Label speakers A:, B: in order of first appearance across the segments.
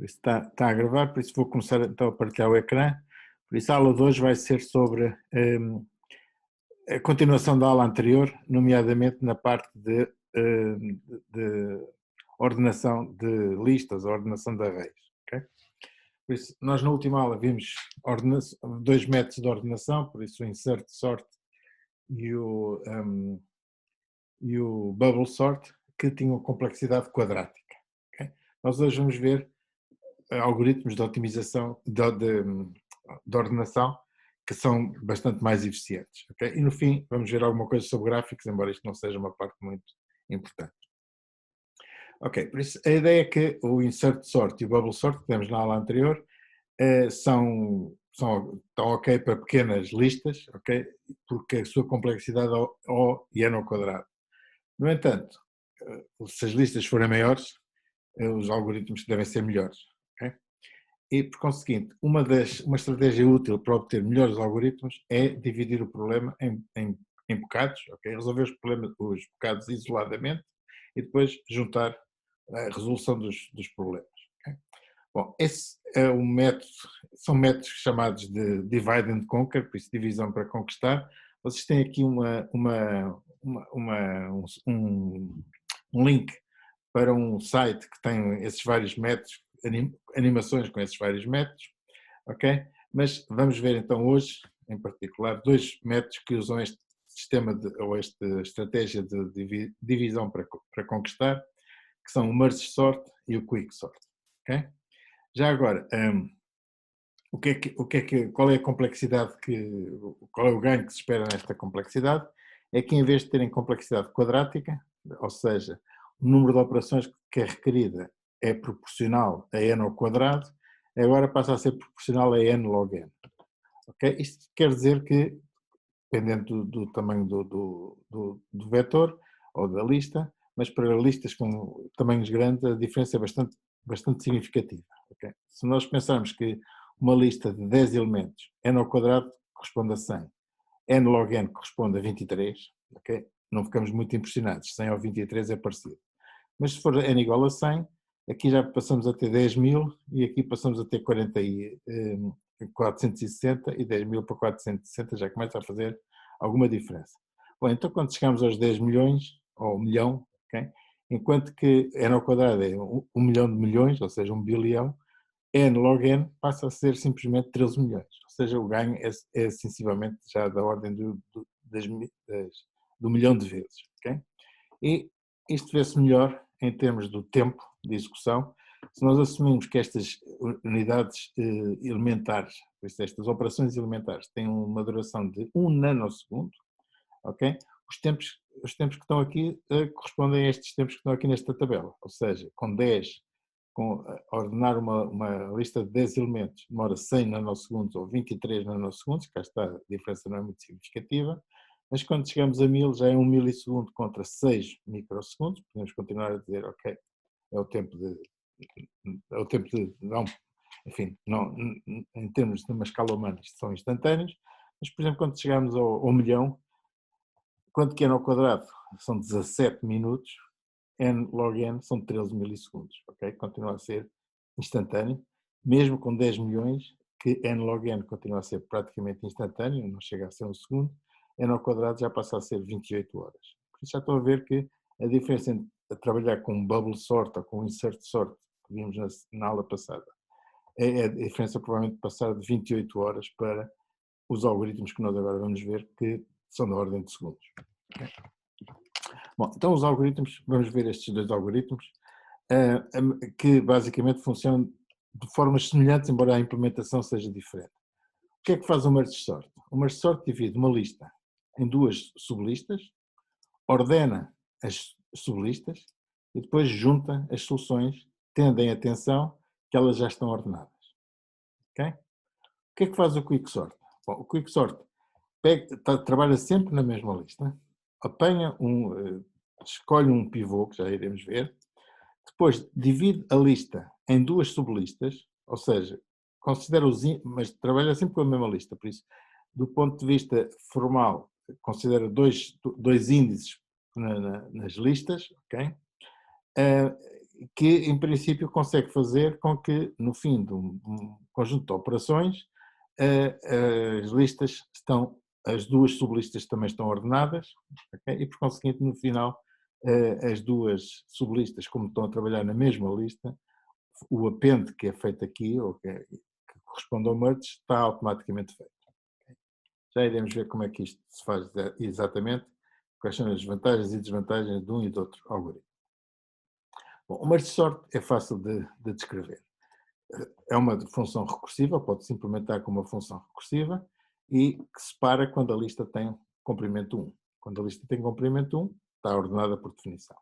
A: Por isso está a gravar, por isso vou começar então a partilhar o ecrã. Por isso a aula de hoje vai ser sobre a continuação da aula anterior, nomeadamente na parte de ordenação de listas, ordenação de arrays. Okay? Por isso, nós na última aula vimos dois métodos de ordenação, por isso o insert sort e o bubble sort, que tinham complexidade quadrática. Okay? Nós hoje vamos ver algoritmos de otimização, de ordenação, que são bastante mais eficientes. Okay? E no fim vamos ver alguma coisa sobre gráficos, embora isto não seja uma parte muito importante. Ok, por isso a ideia é que o insert sort e o bubble sort, que temos na aula anterior, estão ok para pequenas listas, ok? Porque a sua complexidade é O e N ao quadrado. No entanto, se as listas forem maiores, os algoritmos devem ser melhores. Okay? E, por conseguinte, uma estratégia útil para obter melhores algoritmos é dividir o problema em bocados, okay? Resolver os bocados isoladamente e depois juntar a resolução dos problemas. Okay? Bom, esse é um método, são métodos chamados de divide and conquer, por isso divisão para conquistar. Vocês têm aqui um link para um site que tem esses vários métodos, animações com esses vários métodos, ok? Mas vamos ver então hoje, em particular, dois métodos que usam este sistema ou esta estratégia de divisão para conquistar, que são o merge sort e o quick sort, ok? Já agora, qual é a complexidade qual é o ganho que se espera nesta complexidade? É que em vez de terem complexidade quadrática, ou seja, o número de operações que é requerida é proporcional a n ao quadrado, agora passa a ser proporcional a n log n. Okay? Isto quer dizer que, dependendo do tamanho do vetor ou da lista, mas para listas com tamanhos grandes a diferença é bastante significativa. Okay? Se nós pensarmos que uma lista de 10 elementos, n ao quadrado corresponde a 100, n log n corresponde a 23, okay? Não ficamos muito impressionados, 100 ao 23 é parecido. Mas se for n igual a 100, aqui já passamos a ter 10.000 e aqui passamos a ter 460 e 10.000 para 460 já começa a fazer alguma diferença. Bom, então quando chegamos aos 10 milhões, ou 1 milhão, okay? Enquanto que n ao quadrado é 1 milhão de milhões, ou seja, 1 bilhão, n log n passa a ser simplesmente 13 milhões, ou seja, o ganho é sensivelmente já da ordem do milhão de vezes. Okay? E isto vê-se melhor em termos do tempo de execução, se nós assumimos que estas unidades elementares, estas operações elementares têm uma duração de 1 nanosegundo, ok? Os tempos que estão aqui correspondem a estes tempos que estão aqui nesta tabela, ou seja, ordenar uma lista de 10 elementos demora 100 nanosegundos ou 23 nanosegundos, cá está, a diferença não é muito significativa, mas quando chegamos a 1000 já é 1 milissegundo contra 6 microsegundos, podemos continuar a dizer, ok, é o tempo de não, enfim, não, em termos de uma escala humana isto são instantâneos, mas por exemplo quando chegamos ao milhão, quanto que n ao quadrado são 17 minutos, n log n são 13 milissegundos, ok? Continua a ser instantâneo, mesmo com 10 milhões, que n log n continua a ser praticamente instantâneo, não chega a ser um segundo, n ao quadrado já passa a ser 28 horas. Por isso já estão a ver que a diferença entre trabalhar com um bubble sort ou com um insert sort, que vimos na aula passada, é a diferença provavelmente de passar de 28 horas para os algoritmos que nós agora vamos ver, que são da ordem de segundos. Okay? Bom, então os algoritmos, vamos ver estes dois algoritmos, que basicamente funcionam de formas semelhantes, embora a implementação seja diferente. O que é que faz o merge sort? O merge sort divide uma lista em duas sublistas, ordena as sublistas e depois junta as soluções, tendo em atenção que elas já estão ordenadas. Okay? O que é que faz o quick sort? Bom, o quick sort trabalha sempre na mesma lista, escolhe um pivô, que já iremos ver, depois divide a lista em duas sublistas, ou seja, mas trabalha sempre com a mesma lista, por isso, do ponto de vista formal, considera dois índices nas listas, ok? que em princípio consegue fazer com que no fim de um conjunto de operações as listas estão, as duas sublistas também estão ordenadas, okay? E por conseguinte no final as duas sublistas, como estão a trabalhar na mesma lista, o append que é feito aqui, ou que corresponde ao merge, está automaticamente feito. Já iremos ver como é que isto se faz exatamente, quais são as vantagens e desvantagens de um e do outro algoritmo. Bom, o merge sort é fácil de descrever. É uma função recursiva, pode-se implementar como uma função recursiva e que separa quando a lista tem comprimento 1. Quando a lista tem comprimento 1, está ordenada por definição.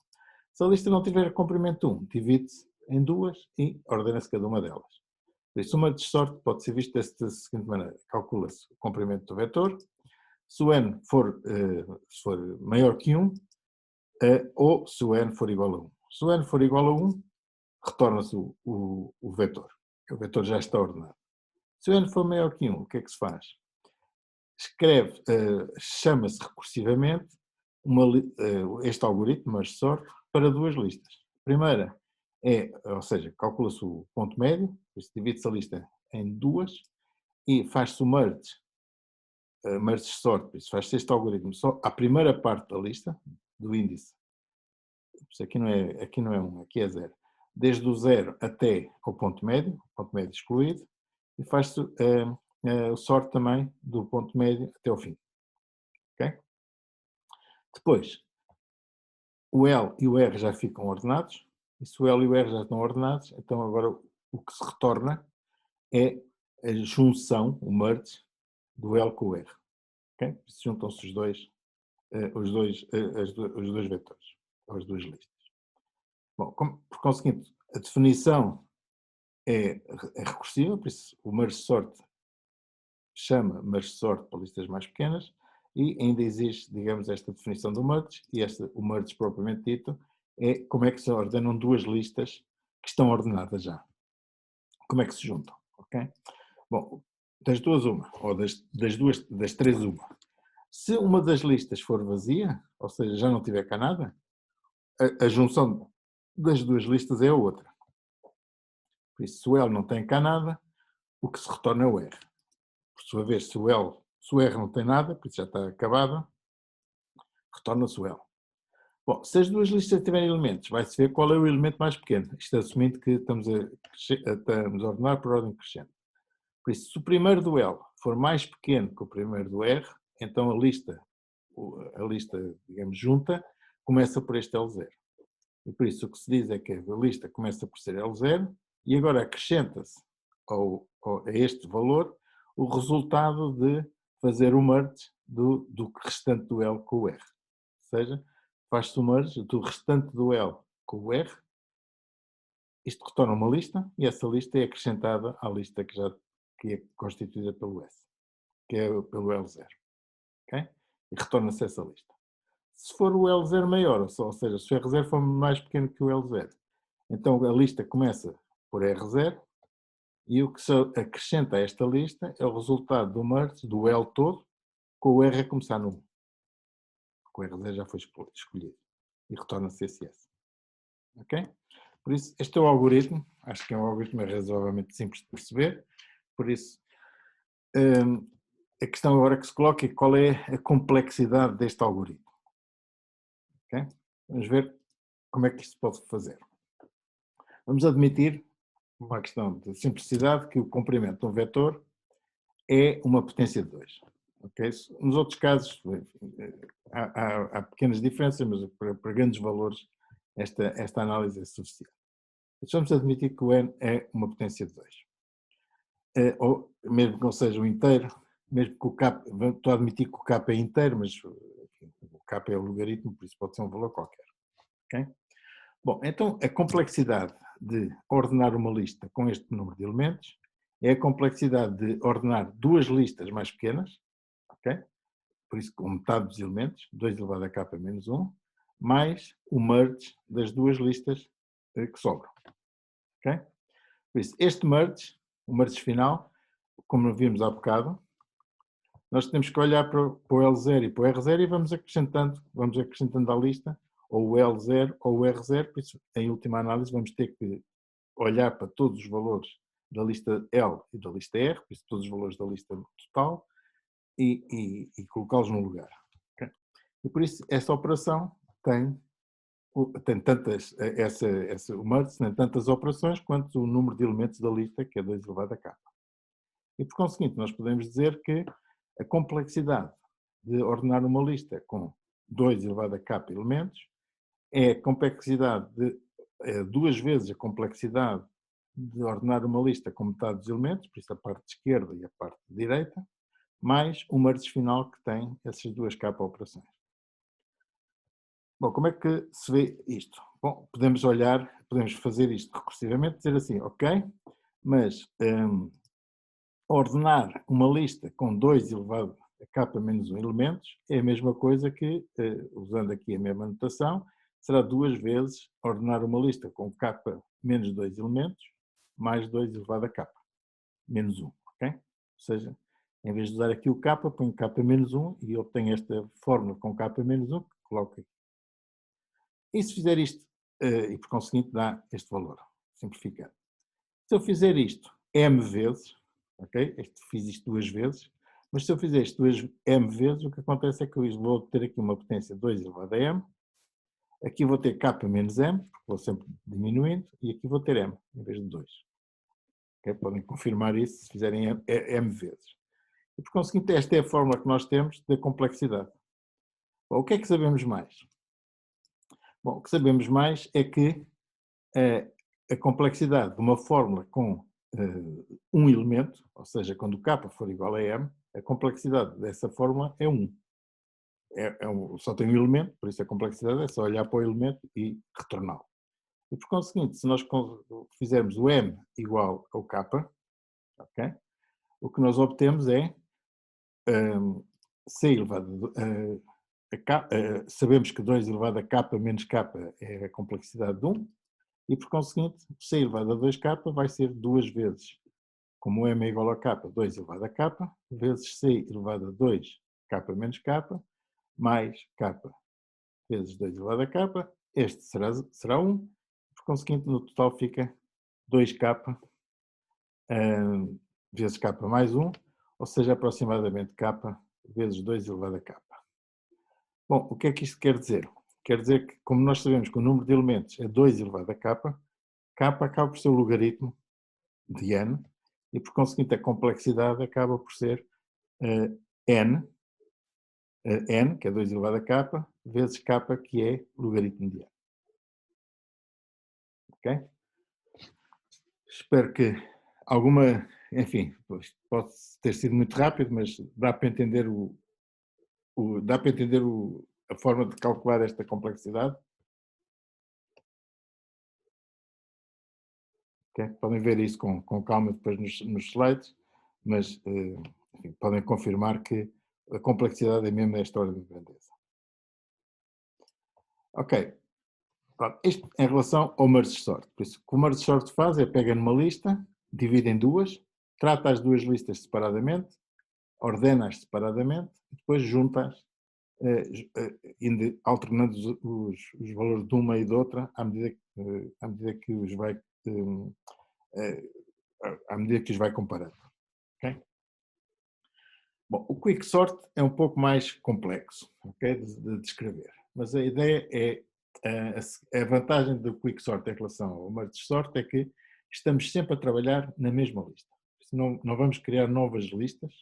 A: Se a lista não tiver comprimento 1, divide-se em duas e ordena-se cada uma delas. Por isso, o merge sort pode ser visto desta seguinte maneira. Calcula-se o comprimento do vetor. Se o n for maior que 1, ou se o n for igual a 1. Se o n for igual a 1, retorna-se o vetor. O vetor já está ordenado. Se o n for maior que 1, o que é que se faz? Escreve, chama-se recursivamente este algoritmo, merge sort, para duas listas. A primeira é, ou seja, calcula-se o ponto médio, divide-se a lista em duas e faz-se o merge sort, isso faz-se este algoritmo só à primeira parte da lista, do índice. Aqui não é 1, aqui é 0. Desde o 0 até ao ponto médio excluído, e faz-se o sort também do ponto médio até ao fim. Okay? Depois, o L e o R já ficam ordenados, e se o L e o R já estão ordenados, então agora o que se retorna é a junção, o merge, do L com o R. Okay? Juntam-se os dois vetores, ou as duas listas. Bom, por conseguinte, a definição é recursiva, por isso o merge sort chama merge sort para listas mais pequenas e ainda existe, digamos, esta definição do merge, e o merge propriamente dito é como é que se ordenam duas listas que estão ordenadas já. Como é que se juntam, ok? Bom, das duas uma, ou das três uma. Se uma das listas for vazia, ou seja, já não tiver cá nada, a junção das duas listas é a outra. Por isso, se o L não tem cá nada, o que se retorna é o R. Por sua vez, se o R não tem nada, por isso já está acabada, retorna-se o L. Bom, se as duas listas tiverem elementos, vai-se ver qual é o elemento mais pequeno. Isto assumindo que estamos a ordenar por ordem crescente. Por isso, se o primeiro do L for mais pequeno que o primeiro do R, então a lista, digamos, junta, começa por este L0. E por isso o que se diz é que a lista começa por ser L0 e agora acrescenta-se a este valor o resultado de fazer o merge do restante do L com o R. Ou seja, faz-se o merge do restante do L com o R, isto retorna uma lista e essa lista é acrescentada à lista que é constituída pelo S, que é pelo L0. Okay? E retorna-se essa lista. Se for o L0 maior, ou seja, se o R0 for mais pequeno que o L0, então a lista começa por R0 e o que se acrescenta a esta lista é o resultado do merge do L todo com o R a começar no 1. Porque o R0 já foi escolhido e retorna-se esse S. Ok? Por isso, este é o algoritmo. Acho que é um algoritmo razoavelmente simples de perceber. Por isso, a questão agora que se coloca é qual é a complexidade deste algoritmo. Okay? Vamos ver como é que isto se pode fazer. Vamos admitir, uma questão de simplicidade, que o comprimento de um vetor é uma potência de 2. Okay? Nos outros casos, há pequenas diferenças, mas para grandes valores esta análise é suficiente. Mas vamos admitir que o n é uma potência de 2. Ou mesmo que não seja um inteiro, mesmo que o k, estou a admitir que o k é inteiro, mas enfim, o k é o logaritmo, por isso pode ser um valor qualquer. Okay? Bom, então a complexidade de ordenar uma lista com este número de elementos é a complexidade de ordenar duas listas mais pequenas, okay? Por isso com metade dos elementos, 2 elevado a k menos 1, mais o merge das duas listas que sobram. Okay? Por isso, este merge, o merge final, como vimos há bocado, nós temos que olhar para o L0 e para o R0 e vamos acrescentando à lista ou o L0 ou o R0, por isso, em última análise, vamos ter que olhar para todos os valores da lista L e da lista R, por isso todos os valores da lista total, e colocá-los no lugar. Okay? E por isso, essa operação tem tantas, o merge tem tantas operações quanto o número de elementos da lista, que é 2 elevado a k. E por conseguinte, nós podemos dizer que a complexidade de ordenar uma lista com 2 elevado a k elementos é a complexidade duas vezes a complexidade de ordenar uma lista com metade dos elementos, por isso a parte esquerda e a parte direita, mais o merge final que tem essas duas k operações. Bom, como é que se vê isto? Bom, podemos fazer isto recursivamente, dizer assim, ok, mas ordenar uma lista com 2 elevado a k menos 1 elementos é a mesma coisa que, usando aqui a mesma notação, será duas vezes ordenar uma lista com k menos 2 elementos mais 2 elevado a k menos 1, ok? Ou seja, em vez de usar aqui o k, ponho k menos 1 e obtenho esta fórmula com k menos 1 que coloco aqui. E se fizer isto, e por conseguinte dá este valor, simplificado. Se eu fizer isto m vezes, ok? Fiz isto duas vezes, mas se eu fizer isto m vezes, o que acontece é que eu vou ter aqui uma potência 2 elevado a m, aqui vou ter k menos m, porque vou sempre diminuindo, e aqui vou ter m, em vez de 2. Okay? Podem confirmar isso se fizerem m vezes. E por conseguinte, esta é a fórmula que nós temos da complexidade. Bom, o que é que sabemos mais? Bom, o que sabemos mais é que a complexidade de uma fórmula com um elemento, ou seja, quando o k for igual a m, a complexidade dessa fórmula é 1. Só tem um elemento, por isso a complexidade é só olhar para o elemento e retorná-lo. E por conseguinte, se nós fizermos o m igual ao k, okay, o que nós obtemos é c elevado a k, sabemos que 2 elevado a k menos k é a complexidade de 1, e por conseguinte, c elevado a 2k vai ser duas vezes, como m é igual a k, 2 elevado a k, vezes c elevado a 2k menos k, mais k vezes 2 elevado a k, este será 1, por conseguinte, no total fica 2k vezes k mais 1, ou seja, aproximadamente k vezes 2 elevado a k. Bom, o que é que isto quer dizer? Quer dizer que, como nós sabemos que o número de elementos é 2 elevado a k, k acaba por ser o logaritmo de n, e por conseguinte a complexidade acaba por ser n, que é 2 elevado a k, vezes k, que é logaritmo de n. Ok? Espero que enfim, pode ter sido muito rápido, mas dá para entender a forma de calcular esta complexidade. Okay? Podem ver isso com calma depois nos slides, mas enfim, podem confirmar que a complexidade é mesmo desta ordem de grandeza. Ok. Isto em relação ao merge sort. Por isso, o que o merge sort faz é pega numa lista, divide em duas, trata as duas listas separadamente, ordena-as separadamente, e depois junta-as, alternando os valores de uma e de outra à medida que os vai comparando. Okay? Bom, o quicksort é um pouco mais complexo, okay, de descrever, mas a ideia é a vantagem do quicksort em relação ao merge sort é que estamos sempre a trabalhar na mesma lista. Não vamos criar novas listas,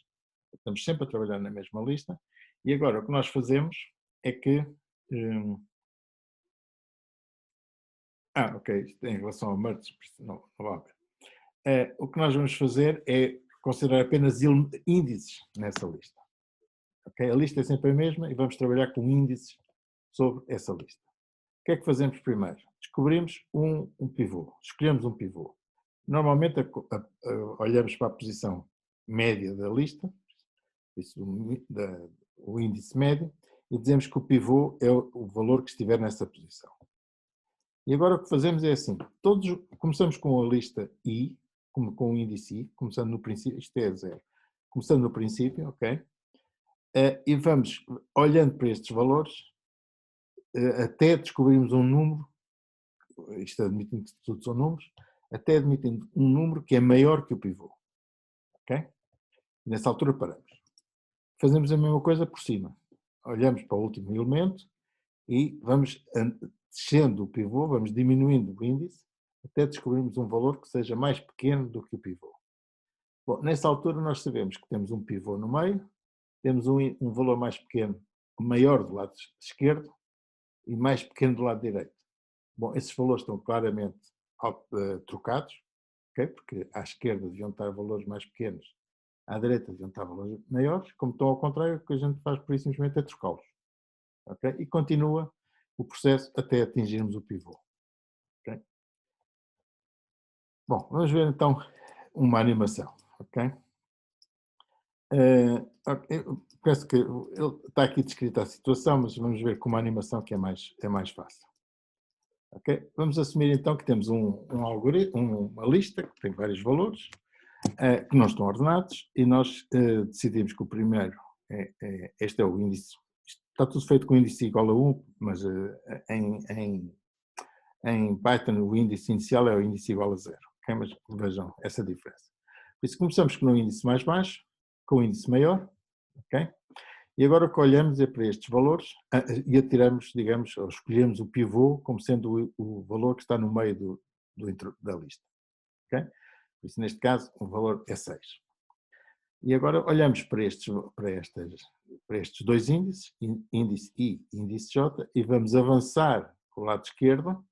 A: estamos sempre a trabalhar na mesma lista, e agora o que nós fazemos é que ok, isto em relação ao merge, não vale a pena. O que nós vamos fazer é considerar apenas índices nessa lista. Okay? A lista é sempre a mesma e vamos trabalhar com índices sobre essa lista. O que é que fazemos primeiro? Descobrimos um pivô, escolhemos um pivô. Normalmente olhamos para a posição média da lista, o índice médio, e dizemos que o pivô é o valor que estiver nessa posição. E agora o que fazemos é assim, começamos com a lista I, com o índice I, começando no princípio, isto é 0, começando no princípio, ok? E vamos olhando para estes valores, até descobrirmos um número, isto admitindo que tudo são números, até admitindo um número que é maior que o pivô. Ok? Nessa altura paramos. Fazemos a mesma coisa por cima. Olhamos para o último elemento e vamos descendo o pivô, vamos diminuindo o índice até descobrirmos um valor que seja mais pequeno do que o pivô. Bom, nessa altura nós sabemos que temos um pivô no meio, temos um valor mais pequeno, maior do lado esquerdo e mais pequeno do lado direito. Bom, esses valores estão claramente trocados, okay? Porque à esquerda deviam estar valores mais pequenos, à direita deviam estar valores maiores, como estão ao contrário, o que a gente faz por isso simplesmente é trocá-los. Okay? E continua o processo até atingirmos o pivô. Okay? Bom, vamos ver então uma animação. Ok? Parece que está aqui descrita a situação, mas vamos ver com uma animação que é mais fácil. Okay? Vamos assumir então que temos um algoritmo, uma lista que tem vários valores, que não estão ordenados, e nós decidimos que o primeiro, este é o índice, está tudo feito com índice igual a 1, mas em Python o índice inicial é o índice igual a 0. Okay? Mas vejam essa diferença. Por isso começamos com um índice mais baixo, com um índice maior, ok? E agora o que olhamos é para estes valores e atiramos, digamos, ou escolhemos o pivô como sendo o valor que está no meio da lista. Okay? Por isso, neste caso, o valor é 6. E agora olhamos para estes dois índices, índice I e índice J, e vamos avançar para o lado esquerdo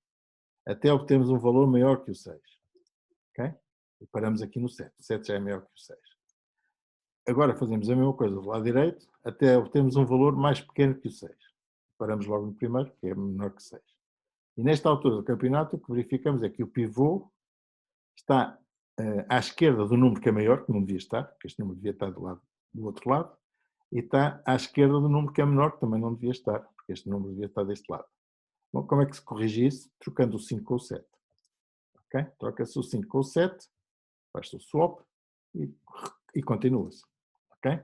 A: até obtermos um valor maior que o 6. Okay? E paramos aqui no 7. O 7 já é maior que o 6. Agora fazemos a mesma coisa do lado direito, até obtermos um valor mais pequeno que o 6. Paramos logo no primeiro, que é menor que 6. E nesta altura do campeonato, o que verificamos é que o pivô está à esquerda do número que é maior, que não devia estar, porque este número devia estar do outro lado, e está à esquerda do número que é menor, que também não devia estar, porque este número devia estar deste lado. Bom, como é que se corrige isso? Trocando o 5 com o 7. Okay? Troca-se o 5 com o 7, faz-se o swap e continua-se. Okay?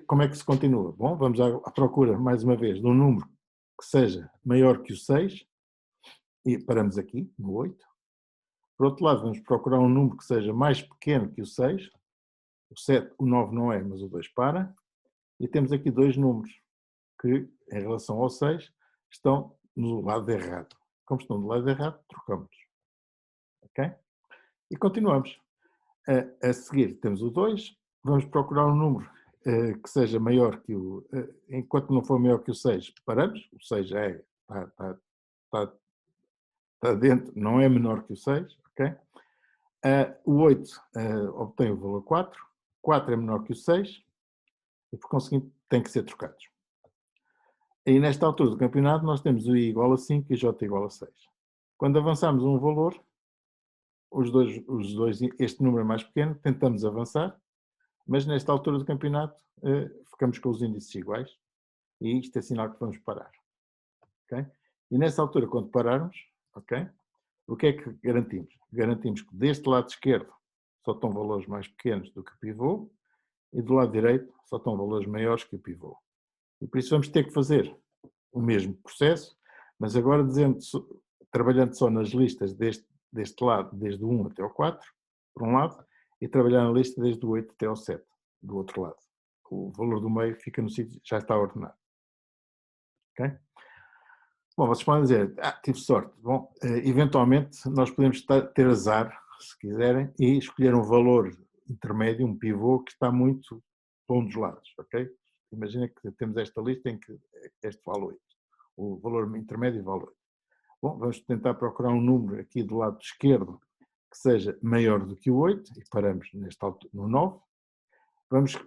A: Como é que se continua? Bom, vamos à procura, mais uma vez, de um número que seja maior que o 6, e paramos aqui, no 8. Por outro lado, vamos procurar um número que seja mais pequeno que o 6, o 7, o 9 não é, mas o 2 para, e temos aqui dois números que, em relação ao 6, estão no lado errado. Como estão do lado errado, trocamos. Ok? E continuamos. A seguir temos o 2, vamos procurar um número que seja maior que o... enquanto não for maior que o 6, paramos. O 6 já está dentro, não é menor que o 6. Ok? O 8 obtém o valor 4. 4 é menor que o 6 e, por conseguinte, tem que ser trocados. E nesta altura do campeonato nós temos o I igual a 5 e o J igual a 6. Quando avançamos um valor, este número é mais pequeno, tentamos avançar, mas nesta altura do campeonato ficamos com os índices iguais e isto é sinal que vamos parar. Okay? E nessa altura, quando pararmos, okay, o que é que garantimos? Garantimos que deste lado esquerdo só estão valores mais pequenos do que o pivô e do lado direito só estão valores maiores que o pivô. E por isso vamos ter que fazer o mesmo processo, mas agora trabalhando só nas listas deste lado, desde o 1 até o 4, por um lado, e trabalhar na lista desde o 8 até o 7, do outro lado. O valor do meio fica no sítio, já está ordenado. Ok? Bom, vocês podem dizer, tive sorte. Bom, eventualmente nós podemos ter azar, se quiserem, e escolher um valor intermédio, um pivô, que está muito para um dos lados, ok? Imagina que temos esta lista em que este vale 8. O valor intermédio vale 8. Bom, vamos tentar procurar um número aqui do lado esquerdo que seja maior do que o 8, e paramos neste altura no 9. Vamos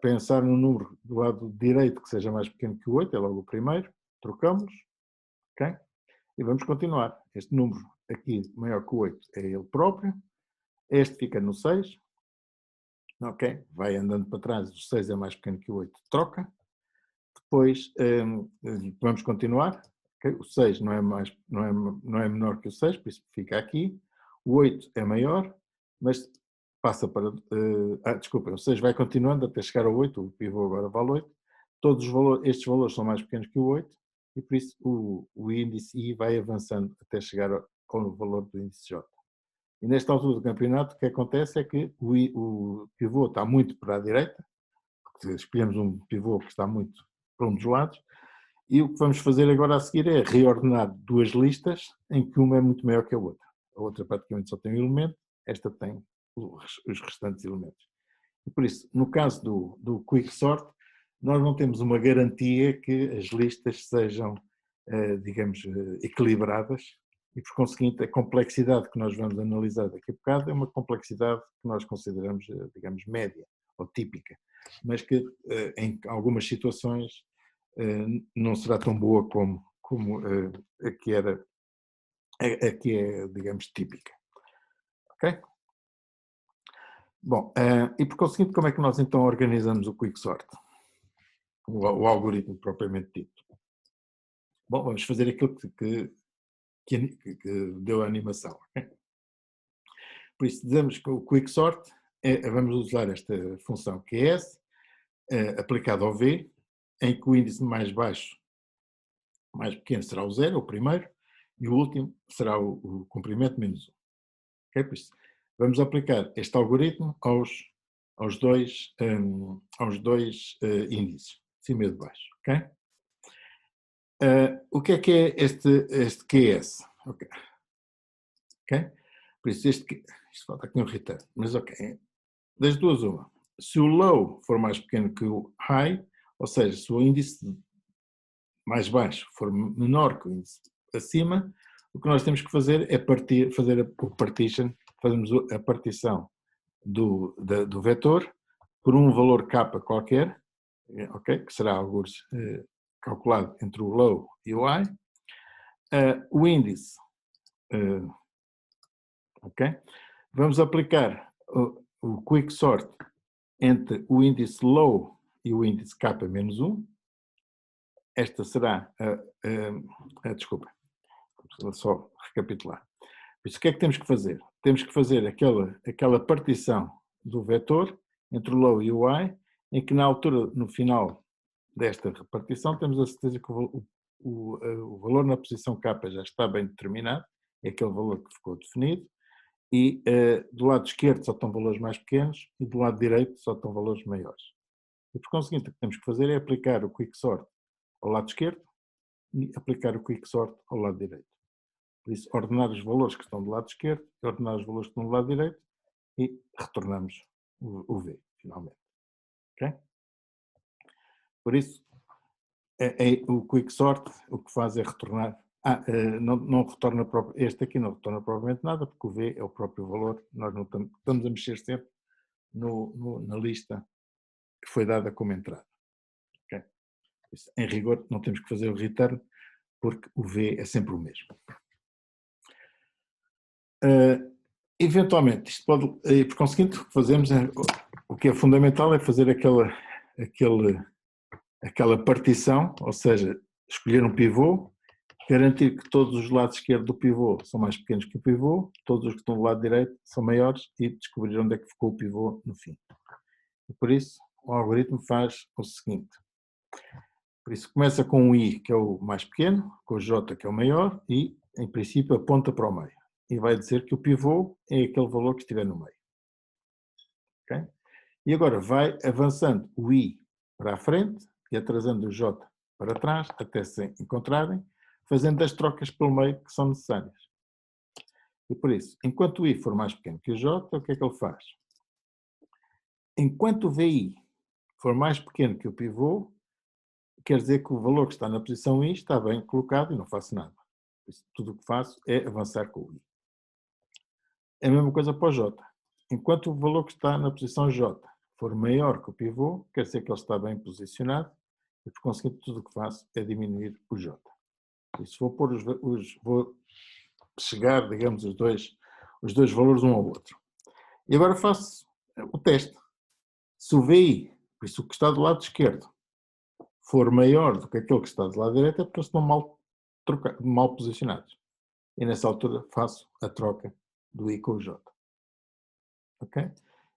A: pensar num número do lado direito que seja mais pequeno que o 8, é logo o primeiro, trocamos, ok? E vamos continuar. Este número aqui maior que o 8 é ele próprio, este fica no 6, ok? Vai andando para trás, o 6 é mais pequeno que o 8, troca. Depois vamos continuar. Okay? O 6 não é menor que o 6, por isso fica aqui. O 8 é maior, mas passa para... desculpa, o 6 vai continuando até chegar ao 8, o pivô agora vale 8. Estes valores são mais pequenos que o 8, e por isso o índice I vai avançando até chegar ao valor do índice J. E nesta altura do campeonato, o que acontece é que o pivô está muito para a direita, porque escolhemos um pivô que está muito para um dos lados, e o que vamos fazer agora a seguir é reordenar duas listas em que uma é muito maior que a outra praticamente só tem um elemento, esta tem os restantes elementos. E por isso, no caso do Quick Sort, nós não temos uma garantia que as listas sejam, digamos, equilibradas, e por conseguinte a complexidade que nós vamos analisar daqui a bocado é uma complexidade que nós consideramos, digamos, média ou típica, mas que em algumas situações não será tão boa como a que é, digamos, típica. Ok? Bom, e por conseguinte, como é que nós então organizamos o Quicksort? O algoritmo propriamente dito. Bom, vamos fazer aquilo que deu a animação. Okay? Por isso, dizemos que o Quicksort vamos usar esta função QS aplicada ao V, em que o índice mais baixo, mais pequeno, será o 0, o primeiro, e o último será o comprimento menos 1. Okay? Por isso, vamos aplicar este algoritmo aos dois índices, de cima e de baixo. Okay? O que é este QS? Okay. Okay? Por isso, isto falta aqui um return, mas ok. Das duas, uma. Se o low for mais pequeno que o high, ou seja, se o índice mais baixo for menor que o índice acima, o que nós temos que fazer é fazer o partition, fazemos a partição do vetor por um valor k qualquer, okay? Que será alguns calculado entre o low e o high. O índice, ok? Vamos aplicar o quick sort entre o índice low e o índice k menos 1. Esta será desculpa, só recapitular. Por isso, o que é que temos que fazer? Temos que fazer aquela partição do vetor entre o low e o high, em que na altura, no final desta repartição, temos a certeza que o valor na posição k já está bem determinado, é aquele valor que ficou definido, e do lado esquerdo só estão valores mais pequenos e do lado direito só estão valores maiores. E por conseguinte, o que temos que fazer é aplicar o quicksort ao lado esquerdo e aplicar o quicksort ao lado direito. Por isso, ordenar os valores que estão do lado esquerdo, ordenar os valores que estão do lado direito e retornamos o V, finalmente. Okay? Por isso, o quicksort o que faz é retornar. Não retorna, este aqui não retorna propriamente nada, porque o V é o próprio valor, nós não estamos a mexer sempre na lista que foi dada como entrada. Okay? Isso, em rigor, não temos que fazer o return, porque o V é sempre o mesmo. Eventualmente, isto pode, por conseguinte, o que fazemos o que é fundamental é fazer aquela partição, ou seja, escolher um pivô, garantir que todos os lados esquerdos do pivô são mais pequenos que o pivô, todos os que estão do lado direito são maiores e descobrir onde é que ficou o pivô no fim. E por isso, o algoritmo faz o seguinte. Por isso, começa com o I, que é o mais pequeno, com o J, que é o maior, e, em princípio, aponta para o meio. E vai dizer que o pivô é aquele valor que estiver no meio. Okay? E agora vai avançando o I para a frente e atrasando o J para trás, até se encontrarem, fazendo as trocas pelo meio que são necessárias. E por isso, enquanto o I for mais pequeno que o J, o que é que ele faz? Enquanto o VI for mais pequeno que o pivô, quer dizer que o valor que está na posição I está bem colocado e não faço nada. Por isso, tudo o que faço é avançar com o I. É a mesma coisa para o J. Enquanto o valor que está na posição J for maior que o pivô, quer dizer que ele está bem posicionado e, por conseguinte, tudo o que faço é diminuir o J. E se vou pôr vou chegar, digamos, os dois valores um ao outro. E agora faço o teste. Se o VI, por isso o que está do lado esquerdo, for maior do que aquele que está do lado direito, é porque eles estão mal posicionados. E nessa altura faço a troca do I com o J. Ok?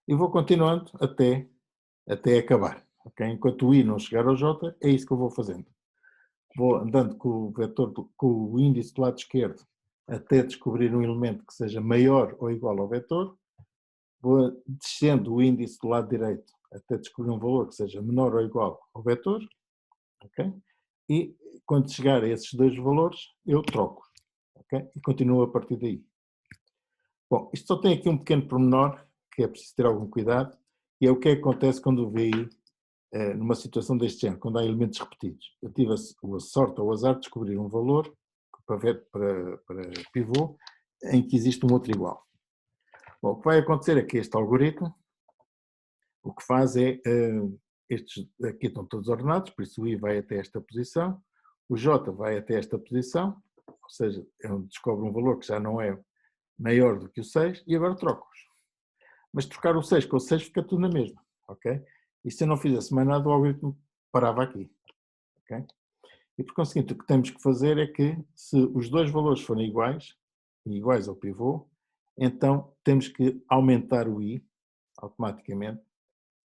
A: E vou continuando até acabar. Okay? Enquanto o I não chegar ao J, é isso que eu vou fazendo. vou andando com o vetor, com o índice do lado esquerdo, até descobrir um elemento que seja maior ou igual ao vetor, vou descendo o índice do lado direito até descobrir um valor que seja menor ou igual ao vetor, ok? E quando chegar a esses dois valores, eu troco, ok? E continuo a partir daí. Bom, isto só tem aqui um pequeno pormenor, que é preciso ter algum cuidado, e é o que acontece quando o VI, numa situação deste género, quando há elementos repetidos. Eu tive a sorte ou o azar de descobrir um valor para pivô em que existe um outro igual. Bom, o que vai acontecer é que este algoritmo, o que faz é, estes aqui estão todos ordenados, por isso o I vai até esta posição, o J vai até esta posição, ou seja, é onde descobre um valor que já não é maior do que o 6, e agora troco-os. Mas trocar o 6 com o 6 fica tudo na mesma, ok? E se eu não fizesse mais nada, o algoritmo parava aqui, ok? E por conseguinte, o que temos que fazer é que, se os dois valores forem iguais, e iguais ao pivô, então temos que aumentar o I automaticamente,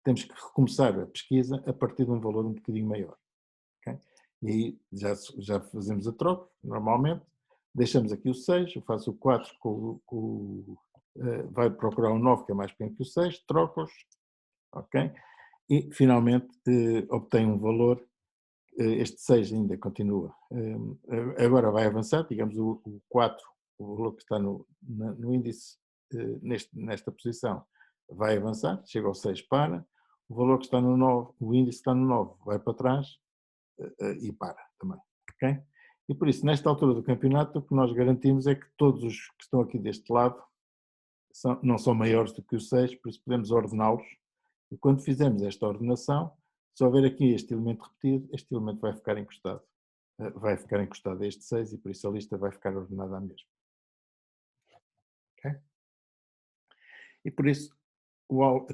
A: temos que recomeçar a pesquisa a partir de um valor um bocadinho maior, ok? E aí já fazemos a troca, normalmente, deixamos aqui o 6, eu faço o 4 vai procurar o 9, que é mais pequeno que o 6, troco-os, ok? E finalmente obtenho um valor, este 6 ainda continua. Agora vai avançar, digamos o 4, o valor que está no índice, nesta posição, vai avançar, chega ao 6, para, o valor que está no 9, o índice que está no 9 vai para trás e para também, ok? E por isso, nesta altura do campeonato, o que nós garantimos é que todos os que estão aqui deste lado não são maiores do que o 6, por isso podemos ordená-los. E quando fizermos esta ordenação, se houver aqui este elemento repetido, este elemento vai ficar encostado a este 6 e por isso a lista vai ficar ordenada à mesma. Okay? E por isso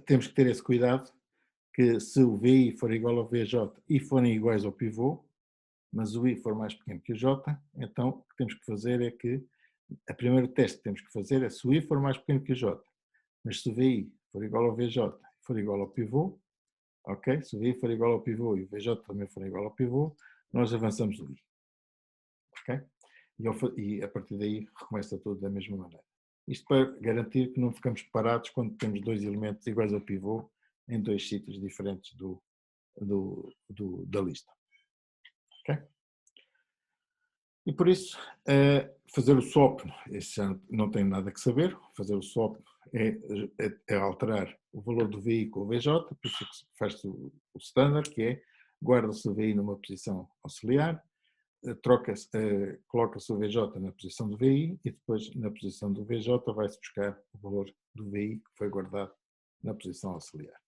A: temos que ter esse cuidado que se o VI for igual ao VJ e forem iguais ao pivô, mas o I for mais pequeno que o J, então o que temos que fazer é que, a primeiro teste que temos que fazer é se o I for mais pequeno que o J, mas se o VI for igual ao VJ e for igual ao pivô, ok? Se o VI for igual ao pivô e o VJ também for igual ao pivô, nós avançamos o I, ok? E a partir daí recomeça tudo da mesma maneira. Isto para garantir que não ficamos parados quando temos dois elementos iguais ao pivô em dois sítios diferentes da lista. Ok? E por isso, fazer o swap, esse já não tem nada que saber, fazer o swap é alterar o valor do VI com o VJ, por isso faz-se o standard, que é guarda-se o VI numa posição auxiliar, coloca-se o VJ na posição do VI e depois na posição do VJ vai-se buscar o valor do VI que foi guardado na posição auxiliar.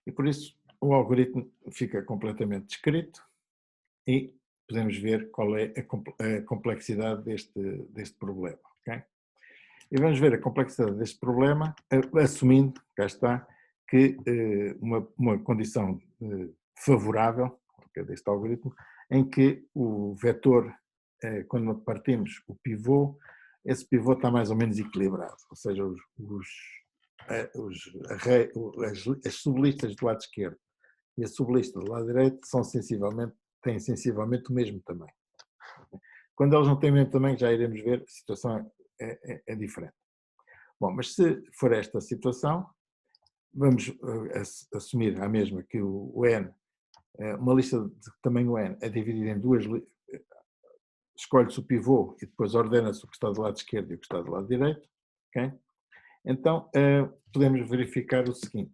A: E por isso o algoritmo fica completamente descrito e podemos ver qual é a complexidade deste problema. Okay? E vamos ver a complexidade deste problema, assumindo, cá está, que uma condição favorável, okay, deste algoritmo, em que o vetor, quando partimos o pivô, esse pivô está mais ou menos equilibrado, ou seja, as sublistas do lado esquerdo e a sublista do lado direito têm sensivelmente o mesmo tamanho. Quando eles não têm o mesmo tamanho, já iremos ver, a situação é diferente. Bom, mas se for esta situação, vamos assumir a mesma que o N, uma lista de tamanho N é dividida em duas, escolhe-se o pivô e depois ordena-se o que está do lado esquerdo e o que está do lado direito. Okay? Então, podemos verificar o seguinte.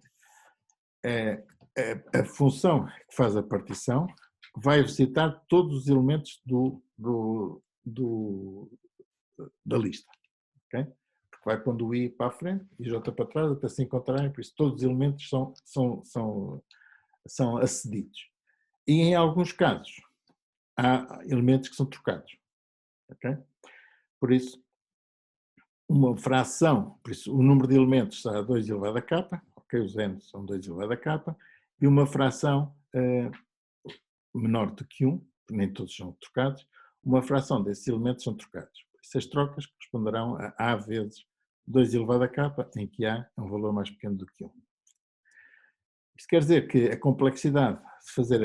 A: A função que faz a partição vai visitar todos os elementos da lista. Okay? Porque vai pondo o I para a frente e o J para trás até se encontrarem, por isso todos os elementos são acedidos. E em alguns casos há elementos que são trocados. Okay? Por isso, uma fração, por isso o número de elementos será 2 elevado a k, ok? Os n são 2 elevado a k, e uma fração menor do que 1, nem todos são trocados, uma fração desses elementos são trocados. Essas trocas corresponderão a A vezes 2 elevado a k, em que A é um valor mais pequeno do que 1. Isto quer dizer que a complexidade de fazer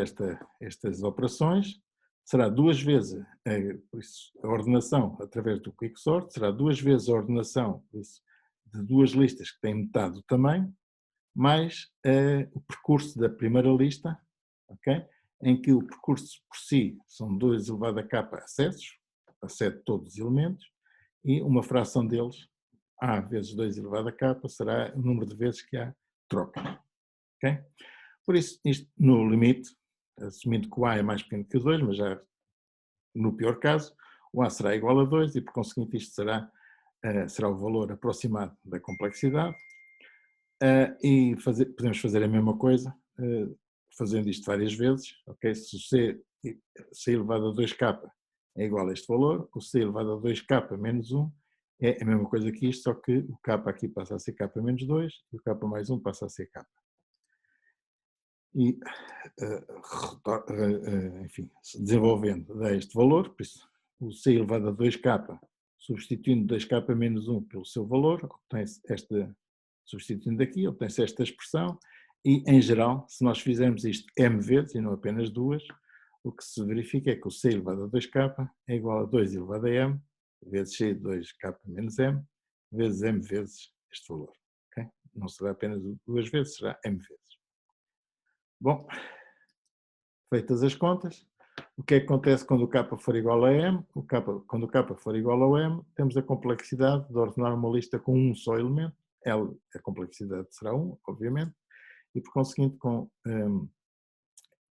A: estas operações será duas vezes por isso, a ordenação através do quicksort, será duas vezes a ordenação por isso, de duas listas que têm metade do tamanho, mais o percurso da primeira lista, okay? Em que o percurso por si são 2 elevado a k acessos, acede todos os elementos, e uma fração deles, A vezes 2 elevado a k, será o número de vezes que há troca. Okay? Por isso, isto no limite, assumindo que o A é mais pequeno que o 2, mas já no pior caso, o A será igual a 2 e, por conseguinte, isto será o valor aproximado da complexidade. E podemos fazer a mesma coisa, fazendo isto várias vezes. Okay? Se o C elevado a 2k é igual a este valor, o C elevado a 2k menos 1 é a mesma coisa que isto, só que o k aqui passa a ser k menos 2 e o k mais 1 passa a ser k. E, enfim, desenvolvendo dá este valor, por isso o C elevado a 2k, substituindo 2k menos 1 pelo seu valor, obtém-se substituindo aqui, obtém-se esta expressão, e em geral, se nós fizermos isto m vezes, e não apenas duas, o que se verifica é que o C elevado a 2k é igual a 2 elevado a m, vezes C de 2k menos m, vezes m vezes este valor. Okay? Não será apenas duas vezes, será m vezes. Bom, feitas as contas, o que é que acontece quando o k for igual a m? Quando o k for igual ao m, temos a complexidade de ordenar uma lista com um só elemento, L, a complexidade será 1, obviamente, e por conseguinte,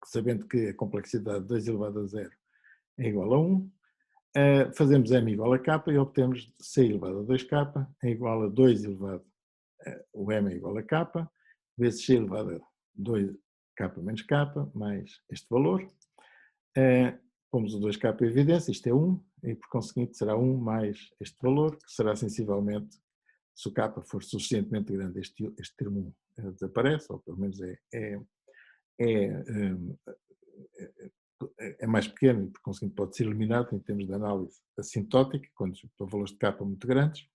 A: sabendo que a complexidade de 2 elevado a 0 é igual a 1, fazemos m igual a k e obtemos c elevado a 2k é igual a 2 elevado, o m é igual a k, vezes c elevado a 2k menos k, mais este valor. Pomos o 2k em evidência, isto é 1, e por conseguinte será 1 mais este valor, que será sensivelmente, se o k for suficientemente grande, este termo desaparece, ou pelo menos é mais pequeno e por conseguinte pode ser eliminado em termos de análise assintótica, quando para valores de k muito grandes.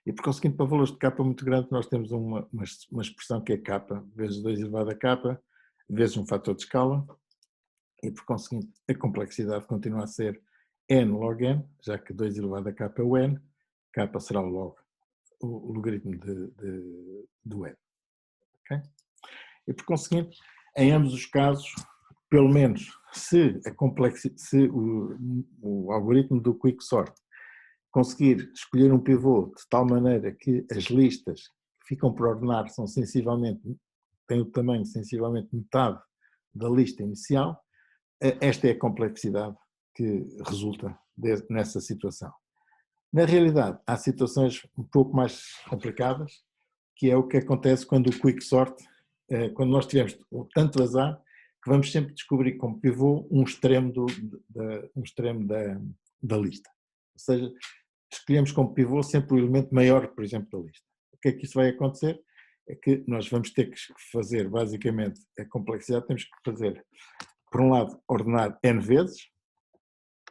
A: E por conseguinte, para valores de k muito grandes, nós temos uma expressão que é k vezes 2 elevado a k vezes um fator de escala, e por conseguinte a complexidade continua a ser n log n, já que 2 elevado a k é o n, k será o logaritmo do n. Okay? E por conseguinte, em ambos os casos, pelo menos se o algoritmo do quicksort conseguir escolher um pivô de tal maneira que as listas que ficam por ordenar têm o tamanho sensivelmente metade da lista inicial, esta é a complexidade que resulta nessa situação. Na realidade, há situações um pouco mais complicadas, que é o que acontece quando o quicksort, quando nós tivermos tanto azar, que vamos sempre descobrir como pivô um extremo da lista. Ou seja, escolhemos como pivô sempre o elemento maior, por exemplo, da lista. O que é que isso vai acontecer? É que nós vamos ter que fazer, basicamente, a complexidade, temos que fazer, por um lado, ordenar n vezes,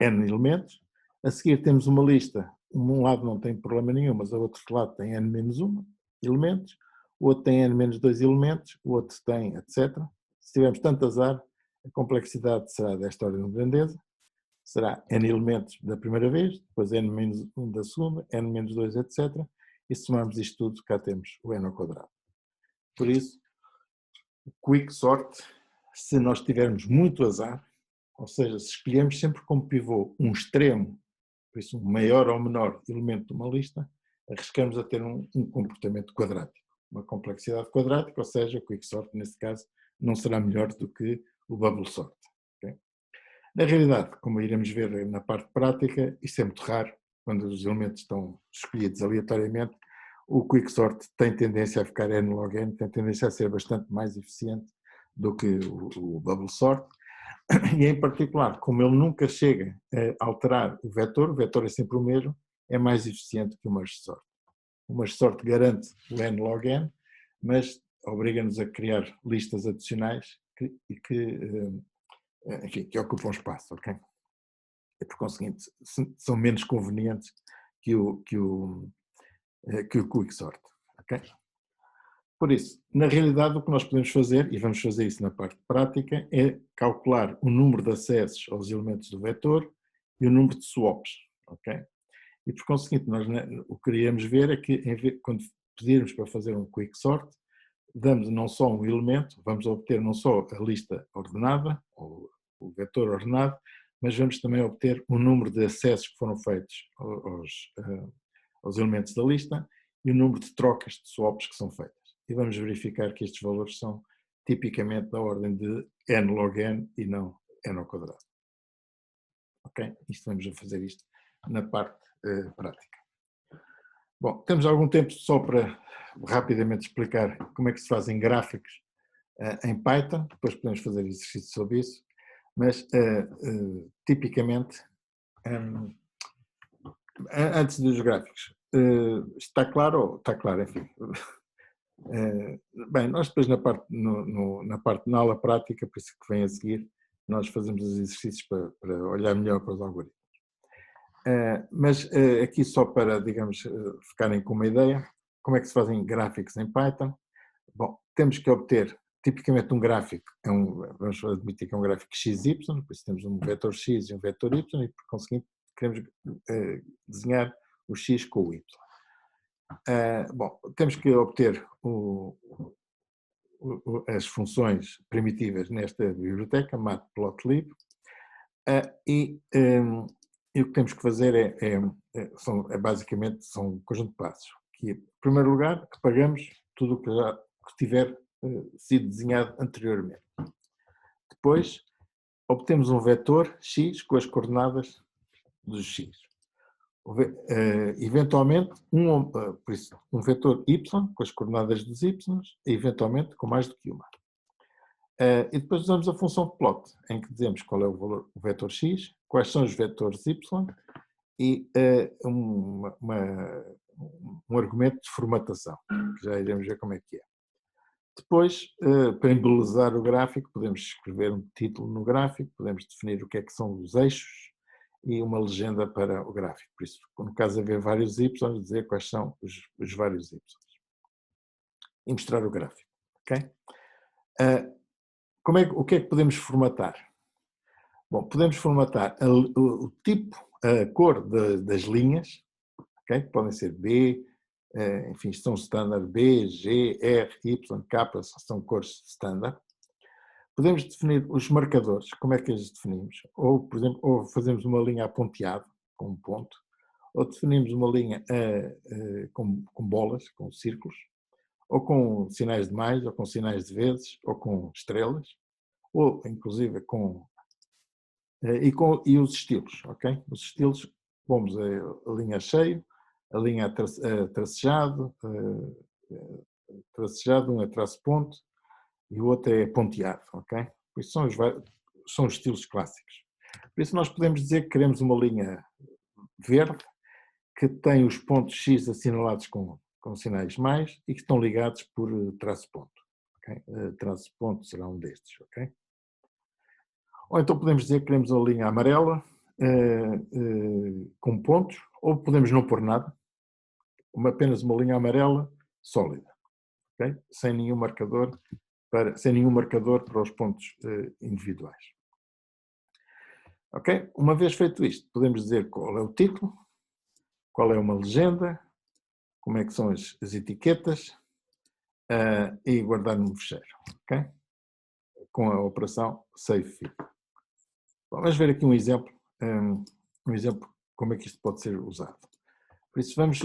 A: n elementos, a seguir temos uma lista, um lado não tem problema nenhum, mas o outro lado tem n-1 elementos, o outro tem n-2 elementos, o outro tem, etc. Se tivermos tanto azar, a complexidade será desta ordem de grandeza, será n elementos da primeira vez, depois n-1 da segunda, n-2, etc. E se somarmos isto tudo, cá temos o n ao quadrado. Por isso, o quicksort, se nós tivermos muito azar, ou seja, se escolhemos sempre como pivô um extremo, por isso um maior ou menor elemento de uma lista, arriscamos a ter um comportamento quadrático, uma complexidade quadrática, ou seja, o quicksort, nesse caso, não será melhor do que o bubble sort. Okay? Na realidade, como iremos ver na parte prática, isso é muito raro, quando os elementos estão escolhidos aleatoriamente, o quicksort tem tendência a ficar n log n, tem tendência a ser bastante mais eficiente do que o bubble sort, e em particular, como ele nunca chega a alterar o vetor é sempre o mesmo, é mais eficiente que o merge sort. O merge sort garante o n log n, mas obriga-nos a criar listas adicionais que ocupam espaço, ok? E por conseguinte, são menos convenientes que o quicksort, ok? Por isso, na realidade, o que nós podemos fazer, e vamos fazer isso na parte prática, é calcular o número de acessos aos elementos do vetor e o número de swaps, ok? E por conseguinte, nós o que queríamos ver é que quando pedirmos para fazer um quicksort, damos não só um elemento, vamos obter não só a lista ordenada, ou o vetor ordenado, mas vamos também obter o número de acessos que foram feitos aos elementos da lista e o número de trocas de swaps que são feitas. E vamos verificar que estes valores são tipicamente da ordem de n log n e não n ao quadrado. Ok? Vamos fazer isto na parte prática. Bom, temos algum tempo só para rapidamente explicar como é que se fazem gráficos em Python, depois podemos fazer exercícios sobre isso, mas tipicamente, antes dos gráficos, está claro, enfim. Bem, nós depois na aula prática, por isso que vem a seguir, nós fazemos os exercícios para olhar melhor para os algoritmos. Mas aqui só para, digamos, ficarem com uma ideia, como é que se fazem gráficos em Python? Bom, temos que obter, tipicamente um gráfico, vamos admitir que é um gráfico XY, por isso temos um vetor X e um vetor Y, e por conseguinte queremos desenhar o X com o Y. Bom, temos que obter as funções primitivas nesta biblioteca, matplotlib, e o que temos que fazer basicamente são um conjunto de passos. Que, em primeiro lugar, apagamos tudo o que tiver sido desenhado anteriormente. Depois, obtemos um vetor x com as coordenadas dos x. Eventualmente, por isso, um vetor y com as coordenadas dos y, e eventualmente com mais do que uma. E depois usamos a função plot, em que dizemos qual é o vetor x, quais são os vetores y e um argumento de formatação, que já iremos ver como é que é. Depois, para embelezar o gráfico, podemos escrever um título no gráfico, podemos definir o que é que são os eixos e uma legenda para o gráfico. Por isso, no caso de haver vários y, dizer quais são os vários y. E mostrar o gráfico. Ok? O que é que podemos formatar? Bom, podemos formatar o tipo, a cor das linhas, okay? Podem ser B, enfim, são standard B, G, R, Y, K, são cores standard. Podemos definir os marcadores, como é que os definimos? Ou, por exemplo, ou fazemos uma linha aponteada, com um ponto, ou definimos uma linha com bolas, com círculos, ou com sinais de mais, ou com sinais de vezes, ou com estrelas, ou inclusive e os estilos, ok? Os estilos, pomos a linha cheio, a linha tracejado, um é traço ponto e o outro é ponteado, ok? Por isso são os estilos clássicos. Por isso nós podemos dizer que queremos uma linha verde que tem os pontos X assinalados com sinais mais e que estão ligados por traço ponto. Okay? Traço ponto será um destes, ok? Ou então podemos dizer que queremos uma linha amarela com pontos, ou podemos não pôr nada, apenas uma linha amarela sólida, okay? Sem nenhum marcador para os pontos individuais. Ok? Uma vez feito isto, podemos dizer qual é o título, qual é uma legenda, como é que são as etiquetas e guardar no fecheiro, ok? Com a operação save field. Vamos ver aqui um exemplo como é que isto pode ser usado. Por isso vamos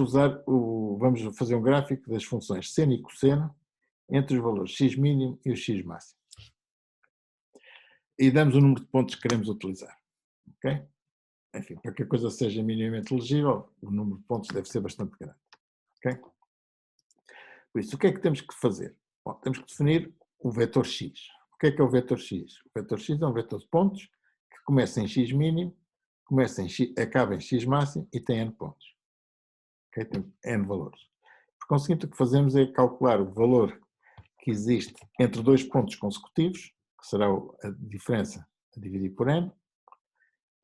A: fazer um gráfico das funções seno e cosseno entre os valores x mínimo e o x máximo. E damos o número de pontos que queremos utilizar. Ok? Enfim, para que a coisa seja minimamente legível, o número de pontos deve ser bastante grande. Ok? Por isso, o que é que temos que fazer? Bom, temos que definir o vetor x. O que é o vetor x? O vetor x é um vetor de pontos que começa em x mínimo, acaba em x máximo e tem n pontos. Okay? Tem n valores. Por conseguinte, o que fazemos é calcular o valor que existe entre dois pontos consecutivos, que será a diferença a dividir por n,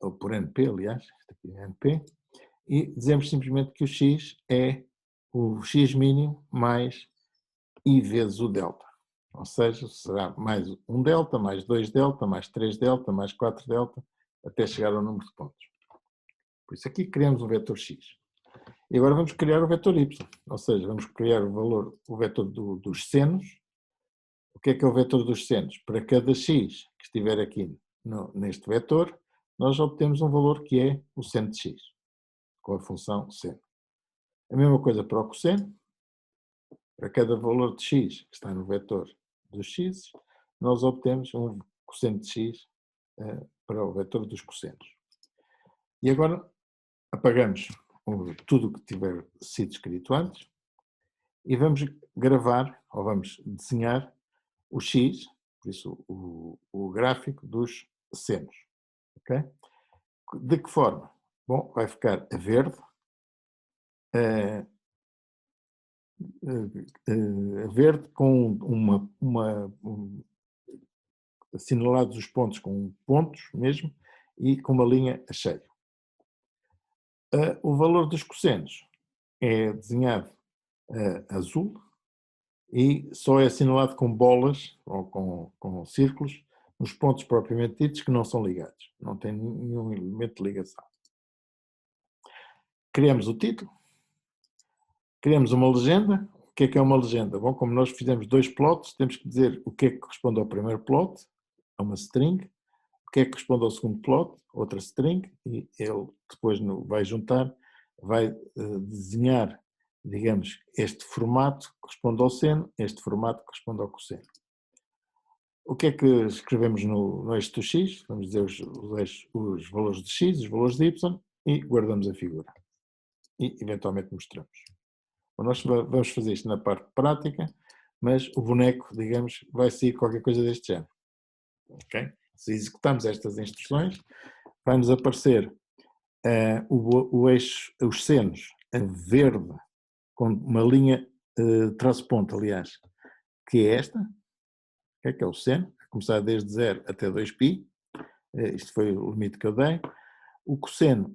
A: ou por np, aliás, isto aqui é np, e dizemos simplesmente que o x é o x mínimo mais I vezes o delta. Ou seja, será mais um delta, mais 2 delta, mais 3 delta, mais 4 delta, até chegar ao número de pontos. Por isso aqui criamos um vetor x. E agora vamos criar o vetor y, ou seja, vamos criar o vetor dos senos. O que é o vetor dos senos? Para cada x que estiver aqui neste vetor, nós obtemos um valor que é o seno de x, com a função seno. A mesma coisa para o cosseno. Para cada valor de x que está no vetor dos x, nós obtemos um cosseno de x para o vetor dos cossenos. E agora apagamos tudo o que tiver sido escrito antes e vamos gravar, ou vamos desenhar o x, por isso o gráfico dos senos. Okay? De que forma? Bom, vai ficar a verde, verde com assinalados os pontos com pontos mesmo e com uma linha a cheio. O valor dos cossenos é desenhado azul e só é assinalado com bolas ou com círculos nos pontos propriamente ditos que não são ligados. Não tem nenhum elemento de ligação. Criamos o título. Criamos uma legenda. O que é uma legenda? Bom, como nós fizemos 2 plots, temos que dizer o que é que corresponde ao primeiro plot, a uma string, o que é que corresponde ao segundo plot, outra string, e ele depois vai juntar, vai desenhar, digamos, este formato que corresponde ao seno, este formato que corresponde ao cosseno. O que é que escrevemos no eixo do x? Vamos dizer os valores de x, os valores de y, e guardamos a figura. E eventualmente mostramos. Bom, nós vamos fazer isto na parte prática, mas o boneco, digamos, vai sair qualquer coisa deste género. Okay? Se executarmos estas instruções, vai-nos aparecer o eixo, os senos, a verde, com uma linha traço-ponto, aliás, que é esta, que é o seno, a começar desde 0 até 2π, isto foi o limite que eu dei. O cosseno.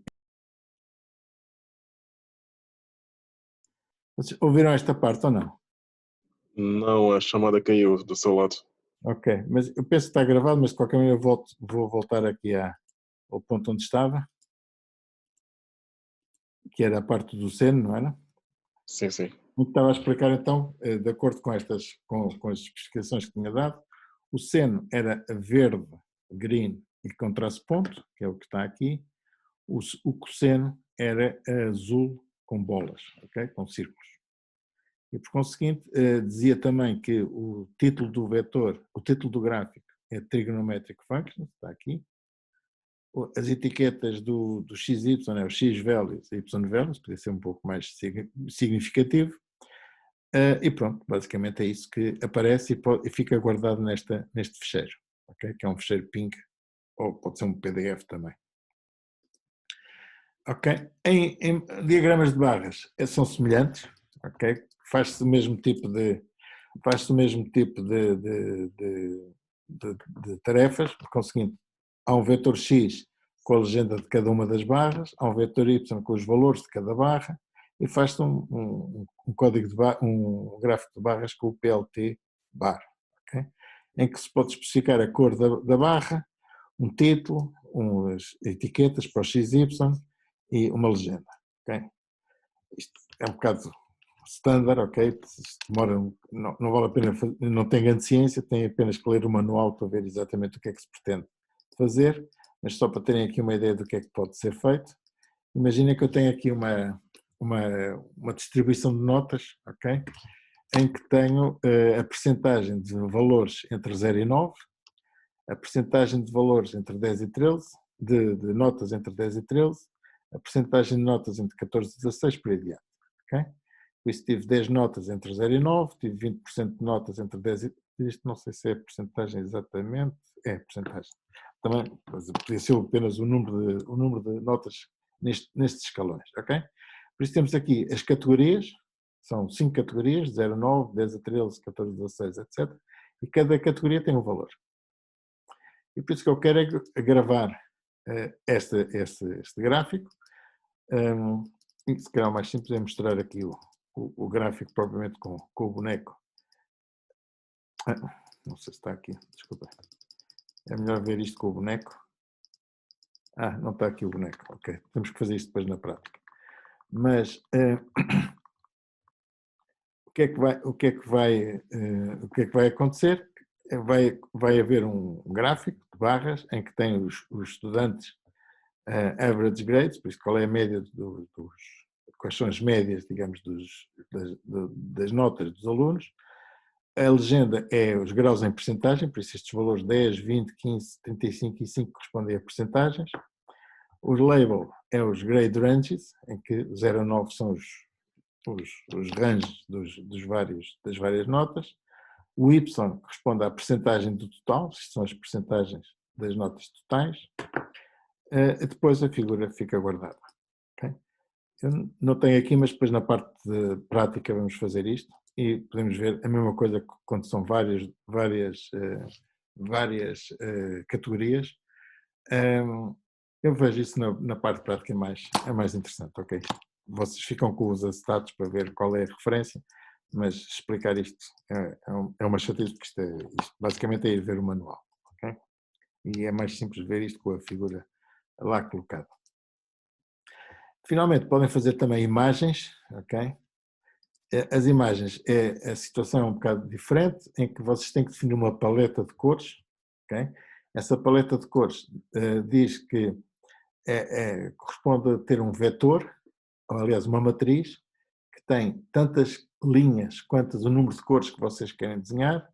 A: Vocês ouviram esta parte ou não?
B: Não, a chamada caiu do seu lado.
A: Ok, mas eu penso que está gravado, mas de qualquer maneira vou voltar aqui ao ponto onde estava, que era a parte do seno, não era?
B: Sim, sim.
A: O que estava a explicar então, de acordo com as especificações que tinha dado, o seno era verde, green e com traço ponto, que é o que está aqui. O cosseno era azul com bolas, okay? Com círculos. E por conseguinte, dizia também que o título do vetor, o título do gráfico é Trigonometric Functions, está aqui. As etiquetas do XY é o X values e Y values, podia ser um pouco mais significativo. E pronto, basicamente é isso que aparece e fica guardado neste fecheiro, okay? Que é um fecheiro PNG, ou pode ser um PDF também. Ok? Em diagramas de barras são semelhantes, ok? Faz-se o mesmo tipo de tarefas, por conseguinte, há um vetor X com a legenda de cada uma das barras, há um vetor Y com os valores de cada barra, e faz-se um código um gráfico de barras com o PLT bar, okay? Em que se pode especificar a cor da barra, um título, umas etiquetas para o XY e uma legenda, ok? Isto é um bocado standard, ok? Demora, não vale a pena, não tem grande ciência, tem apenas que ler o manual para ver exatamente o que é que se pretende fazer, mas só para terem aqui uma ideia do que é que pode ser feito. Imaginem que eu tenho aqui uma distribuição de notas, ok? Em que tenho a percentagem de valores entre 0 e 9, a percentagem de valores entre 10 e 13, de notas entre 10 e 13, a percentagem de notas entre 14 e 16, por aí adiante. Okay? Por isso tive 10 notas entre 0 e 9, tive 20% de notas entre 10 e... Isto não sei se é a percentagem exatamente, é a percentagem. Também podia ser apenas o número de notas nestes escalões, ok? Por isso temos aqui as categorias, são 5 categorias, 0 a 9, 10 a 13, 14 a 16, etc. E cada categoria tem um valor. E por isso que eu quero é gravar este gráfico. E se calhar o mais simples é mostrar aqui o gráfico propriamente com o boneco Não sei se está aqui, desculpa. É melhor ver isto com o boneco. Não está aqui o boneco, ok. Temos que fazer isto depois na prática. Mas o que é que vai acontecer? Vai haver um gráfico de barras em que tem os estudantes average grades, por isso qual é a média quais são as médias, digamos, das notas dos alunos. A legenda é os graus em percentagem, por isso estes valores 10, 20, 15, 35 e 5 correspondem a percentagens. O label é os grade ranges, em que 0 a 9 são os ranges das várias notas. O Y corresponde à percentagem do total, isto são as percentagens das notas totais. Depois a figura fica guardada. Okay? Eu não tenho aqui, mas depois na parte de prática vamos fazer isto e podemos ver a mesma coisa quando são várias categorias. Eu vejo isso na parte prática é mais interessante, ok? Vocês ficam com os acetatos para ver qual é a referência, mas explicar isto é uma chatice, porque isto basicamente é ir ver o manual, ok? E é mais simples ver isto com a figura lá colocada. Finalmente, podem fazer também imagens, ok? As imagens, a situação é um bocado diferente, em que vocês têm que definir uma paleta de cores, ok? Essa paleta de cores diz que corresponde a ter um vetor, ou aliás uma matriz, que tem tantas linhas quantas o número de cores que vocês querem desenhar,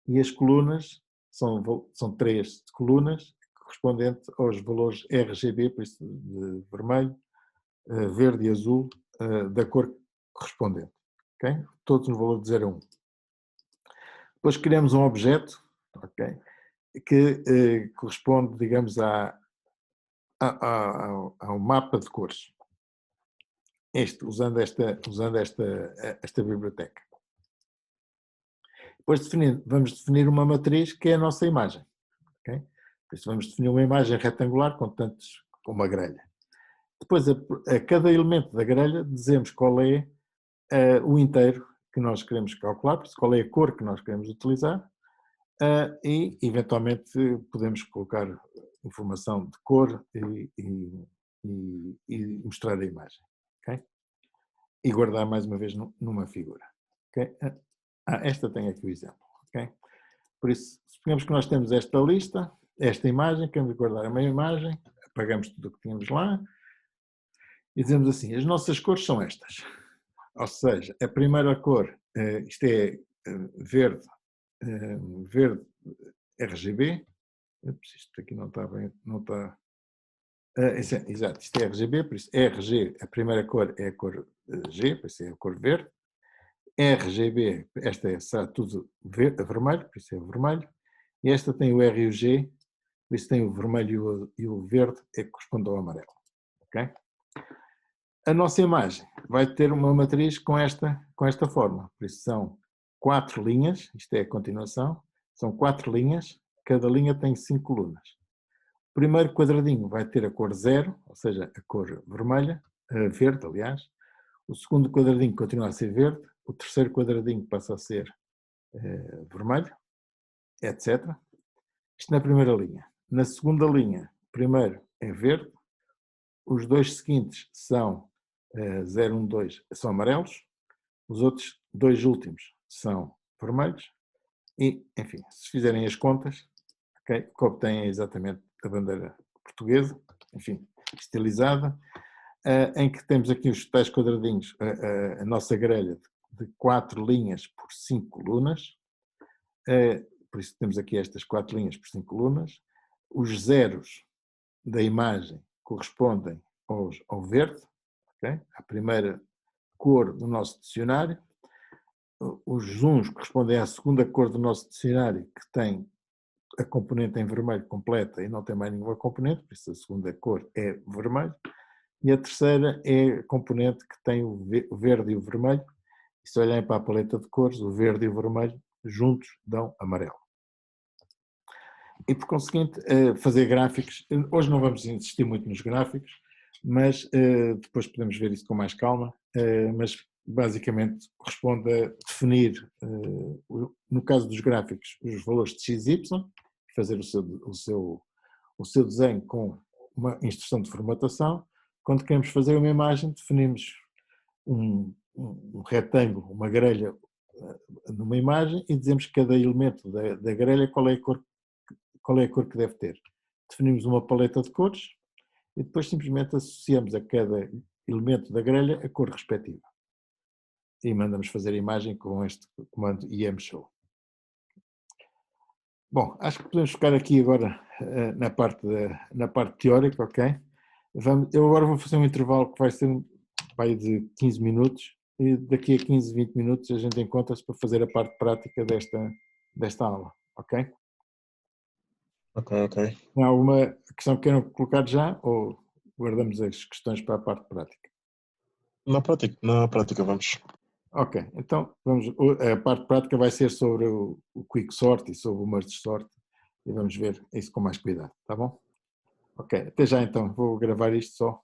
A: e as colunas são 3 colunas, correspondente aos valores RGB, por isso de vermelho, verde e azul, da cor correspondente. Okay? Todos no valor de 0 a 1. Depois criamos um objeto, okay, que corresponde, digamos, ao mapa de cores. Usando esta biblioteca. Depois vamos definir uma matriz que é a nossa imagem. Okay? Por isso vamos definir uma imagem retangular com uma grelha. Depois, a cada elemento da grelha, dizemos qual é o inteiro que nós queremos calcular, por isso, qual é a cor que nós queremos utilizar, e, eventualmente, podemos colocar informação de cor e mostrar a imagem. Okay? E guardar mais uma vez numa figura. Okay? Esta tem aqui o exemplo. Okay? Por isso, suponhamos que nós temos esta lista, esta imagem, queremos guardar a meia imagem, apagamos tudo o que tínhamos lá, e dizemos assim, as nossas cores são estas. Ou seja, a primeira cor, isto é verde RGB, isto aqui não está bem, não está... exato, isto é RGB, por isso RG, a primeira cor é a cor G, por isso é a cor verde. RGB, esta será tudo vermelho, por isso é o vermelho. E esta tem o R e o G, por isso tem o vermelho e o verde, que corresponde ao amarelo. Okay? A nossa imagem vai ter uma matriz com esta forma, por isso são 4 linhas, isto é a continuação, são 4 linhas, cada linha tem 5 colunas. O primeiro quadradinho vai ter a cor 0, ou seja, a cor vermelha, verde, aliás. O segundo quadradinho continua a ser verde, o terceiro quadradinho passa a ser vermelho, etc. Isto na primeira linha. Na segunda linha, o primeiro é verde, os dois seguintes são 0, 1, 2, são amarelos, os outros dois últimos são vermelhos e, enfim, se fizerem as contas, okay, que obtêm exatamente a bandeira portuguesa, enfim, estilizada, em que temos aqui os tais quadradinhos, a nossa grelha de 4 linhas por 5 colunas, por isso temos aqui estas 4 linhas por 5 colunas, os zeros da imagem correspondem ao verde, okay? A primeira cor do nosso dicionário, os uns correspondem à segunda cor do nosso dicionário, que tem a componente em vermelho completa e não tem mais nenhuma componente, por isso a segunda cor é vermelho, e a terceira é a componente que tem o verde e o vermelho, e se olharem para a paleta de cores, o verde e o vermelho juntos dão amarelo. E por conseguinte, fazer gráficos, hoje não vamos insistir muito nos gráficos, mas depois podemos ver isso com mais calma, mas basicamente corresponde a definir, no caso dos gráficos, os valores de x, y, fazer o seu desenho com uma instrução de formatação. Quando queremos fazer uma imagem, definimos um retângulo, uma grelha numa imagem e dizemos que cada elemento da grelha qual é a cor que deve ter. Definimos uma paleta de cores e depois simplesmente associamos a cada elemento da grelha a cor respectiva. E mandamos fazer a imagem com este comando IMShow. Bom, acho que podemos ficar aqui agora na parte teórica, ok? Eu agora vou fazer um intervalo que vai de 15 minutos e daqui a 15, 20 minutos a gente encontra-se para fazer a parte prática desta aula, ok?
B: Ok, ok.
A: Há alguma questão que queiram colocar já ou guardamos as questões para a parte prática?
B: Na prática vamos.
A: Ok, então a parte prática vai ser sobre o Quick Sort e sobre o Merge Sort e vamos ver isso com mais cuidado, tá bom? Ok, até já então, vou gravar isto só.